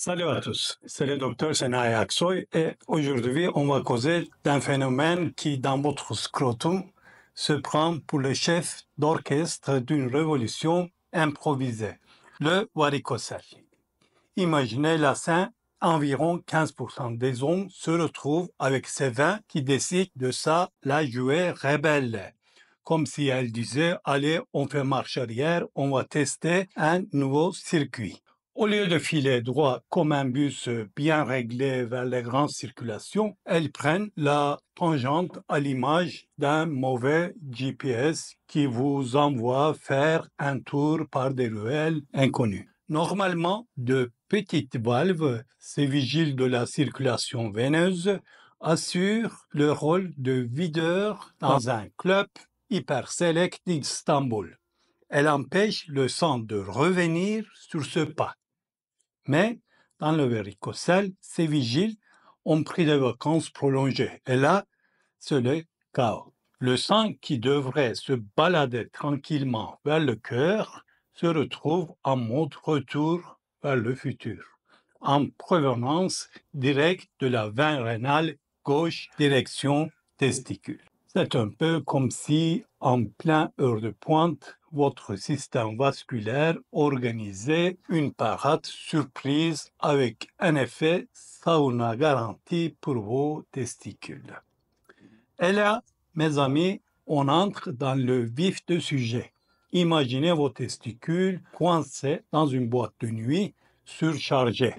Salut à tous, c'est le docteur Senaï Aksoy et aujourd'hui on va causer d'un phénomène qui dans votre scrotum se prend pour le chef d'orchestre d'une révolution improvisée, le varicocèle. Imaginez la scène, environ 15% des hommes se retrouvent avec ces 20 qui décident de ça la jouer rebelle. Comme si elle disait, allez, on fait marche arrière, on va tester un nouveau circuit. Au lieu de filer droit comme un bus bien réglé vers les grandes circulations, elles prennent la tangente à l'image d'un mauvais GPS qui vous envoie faire un tour par des ruelles inconnues. Normalement, de petites valves, ces vigiles de la circulation veineuse, assurent le rôle de videur dans un club hyper select d'Istanbul. Elle empêche le sang de revenir sur ce pas. Mais dans le varicocèle, ces vigiles ont pris des vacances prolongées. Et là, c'est le chaos. Le sang qui devrait se balader tranquillement vers le cœur se retrouve en mode retour vers le futur, en provenance directe de la veine rénale gauche, direction testicule. C'est un peu comme si, en plein heure de pointe, votre système vasculaire organisait une parade surprise avec un effet sauna garanti pour vos testicules. Et là, mes amis, on entre dans le vif du sujet. Imaginez vos testicules coincés dans une boîte de nuit surchargée.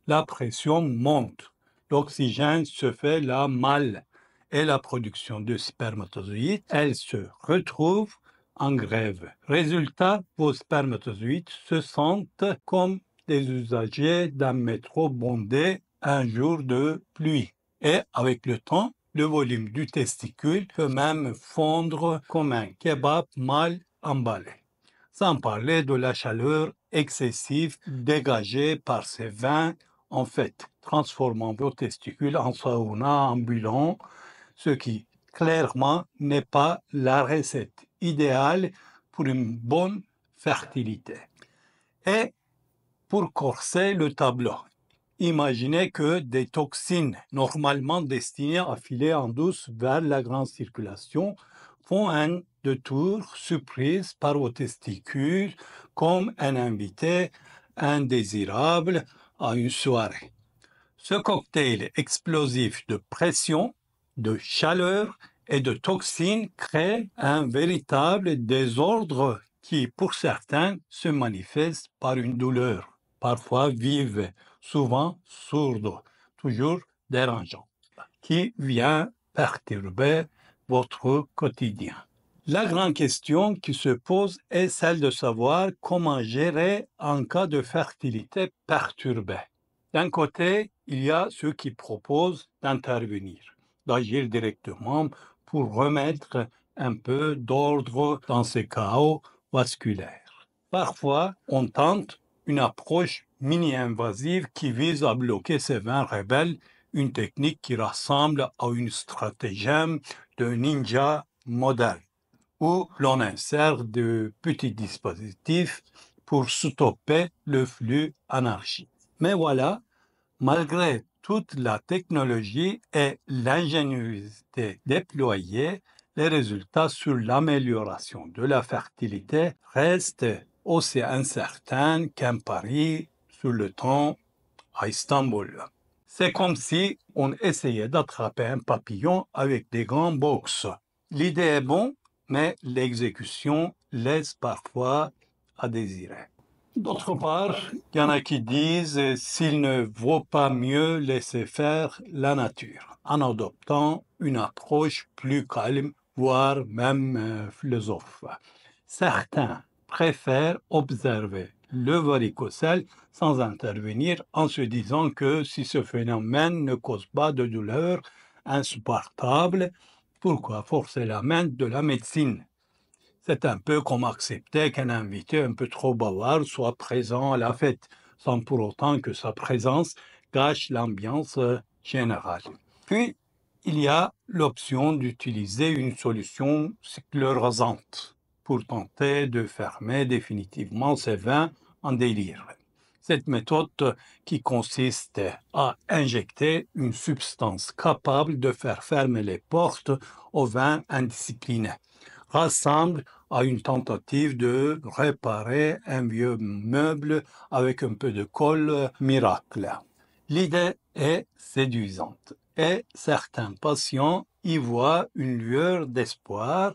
La pression monte, l'oxygène se fait la malle et la production de spermatozoïdes, elle se retrouve en grève. Résultat, vos spermatozoïdes se sentent comme des usagers d'un métro bondé un jour de pluie. Et avec le temps, le volume du testicule peut même fondre comme un kebab mal emballé. Sans parler de la chaleur excessive dégagée par ces veins, en fait, transformant vos testicules en sauna ambulant, ce qui clairement n'est pas la recette idéale pour une bonne fertilité. Et pour corser le tableau, imaginez que des toxines normalement destinées à filer en douce vers la grande circulation font un détour surprise par vos testicules comme un invité indésirable à une soirée. Ce cocktail explosif de pression, de chaleur et de toxines crée un véritable désordre qui, pour certains, se manifeste par une douleur, parfois vive, souvent sourde, toujours dérangeante, qui vient perturber votre quotidien. La grande question qui se pose est celle de savoir comment gérer en cas de fertilité perturbée. D'un côté, il y a ceux qui proposent d'intervenir, d'agir directement pour remettre un peu d'ordre dans ce chaos vasculaire. Parfois, on tente une approche mini-invasive qui vise à bloquer ces veins rebelles, une technique qui ressemble à une stratagème de ninja moderne, où l'on insère de petits dispositifs pour stopper le flux anarchique. Mais voilà, malgré toute la technologie et l'ingéniosité déployée, les résultats sur l'amélioration de la fertilité restent aussi incertains qu'un pari sur le temps à Istanbul. C'est comme si on essayait d'attraper un papillon avec des grands box. L'idée est bonne, mais l'exécution laisse parfois à désirer. D'autre part, il y en a qui disent s'il ne vaut pas mieux laisser faire la nature, en adoptant une approche plus calme, voire même philosophe. Certains préfèrent observer le varicocèle sans intervenir en se disant que si ce phénomène ne cause pas de douleur insupportable, pourquoi forcer la main de la médecine? C'est un peu comme accepter qu'un invité un peu trop bavard soit présent à la fête, sans pour autant que sa présence gâche l'ambiance générale. Puis, il y a l'option d'utiliser une solution sclérosante pour tenter de fermer définitivement ces veins en délire. Cette méthode qui consiste à injecter une substance capable de faire fermer les portes aux vins indisciplinés ressemble à une tentative de réparer un vieux meuble avec un peu de colle miracle. L'idée est séduisante et certains patients y voient une lueur d'espoir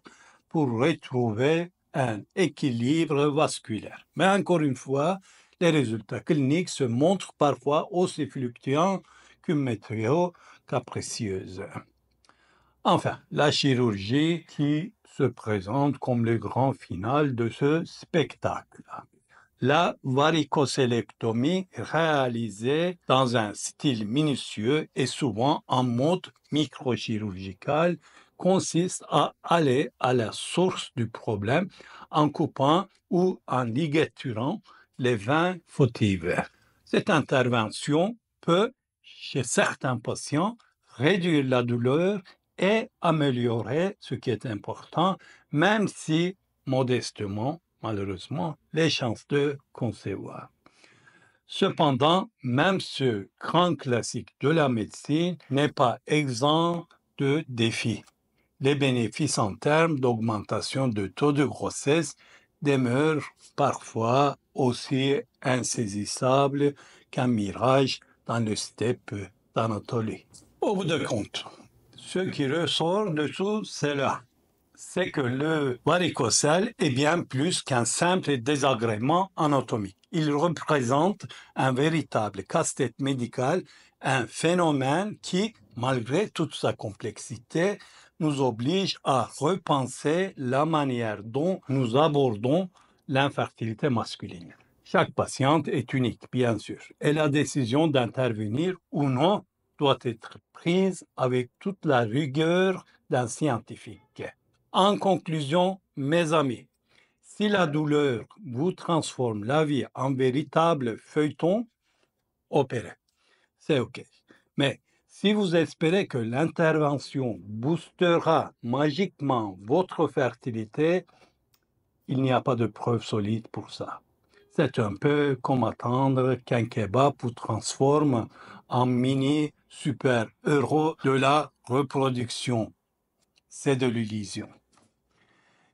pour retrouver un équilibre vasculaire. Mais encore une fois, les résultats cliniques se montrent parfois aussi fluctuants qu'une météo capricieuse. Enfin, la chirurgie qui se présente comme le grand final de ce spectacle. La varicocélectomie réalisée dans un style minutieux et souvent en mode microchirurgical consiste à aller à la source du problème en coupant ou en ligaturant les veines fautives. Cette intervention peut, chez certains patients, réduire la douleur et améliorer ce qui est important, même si modestement, malheureusement, les chances de concevoir. Cependant, même ce grand classique de la médecine n'est pas exempt de défis. Les bénéfices en termes d'augmentation de taux de grossesse demeurent parfois aussi insaisissables qu'un mirage dans le steppe d'Anatolie. Au bout de compte, ce qui ressort de tout cela, c'est que le varicocèle est bien plus qu'un simple désagrément anatomique. Il représente un véritable casse-tête médical, un phénomène qui, malgré toute sa complexité, nous oblige à repenser la manière dont nous abordons l'infertilité masculine. Chaque patiente est unique, bien sûr, et la décision d'intervenir ou non doit être prise avec toute la rigueur d'un scientifique. En conclusion, mes amis, si la douleur vous transforme la vie en véritable feuilleton, opérez. C'est OK. Mais si vous espérez que l'intervention boostera magiquement votre fertilité, il n'y a pas de preuve solide pour ça. C'est un peu comme attendre qu'un kebab vous transforme en mini super-héros de la reproduction. C'est de l'illusion.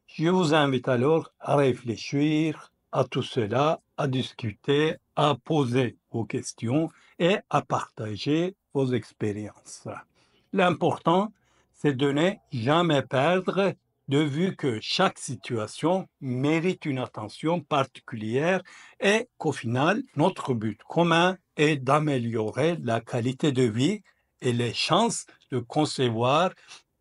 Je vous invite alors à réfléchir à tout cela, à discuter, à poser vos questions et à partager vos expériences. L'important, c'est de ne jamais perdre de vue que chaque situation mérite une attention particulière et qu'au final, notre but commun est d'améliorer la qualité de vie et les chances de concevoir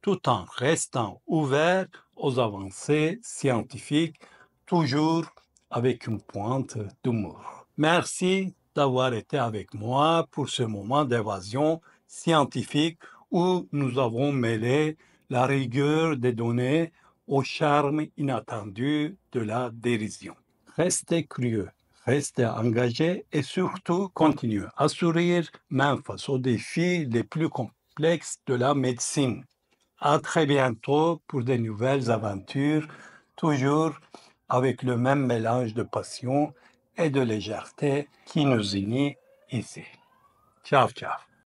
tout en restant ouvert aux avancées scientifiques, toujours avec une pointe d'humour. Merci d'avoir été avec moi pour ce moment d'évasion scientifique où nous avons mêlé la rigueur des données au charme inattendu de la dérision. Restez curieux, restez engagés et surtout continuez à sourire même face aux défis les plus complexes de la médecine. À très bientôt pour de nouvelles aventures, toujours avec le même mélange de passion et de légèreté qui nous unit ici. Ciao, ciao.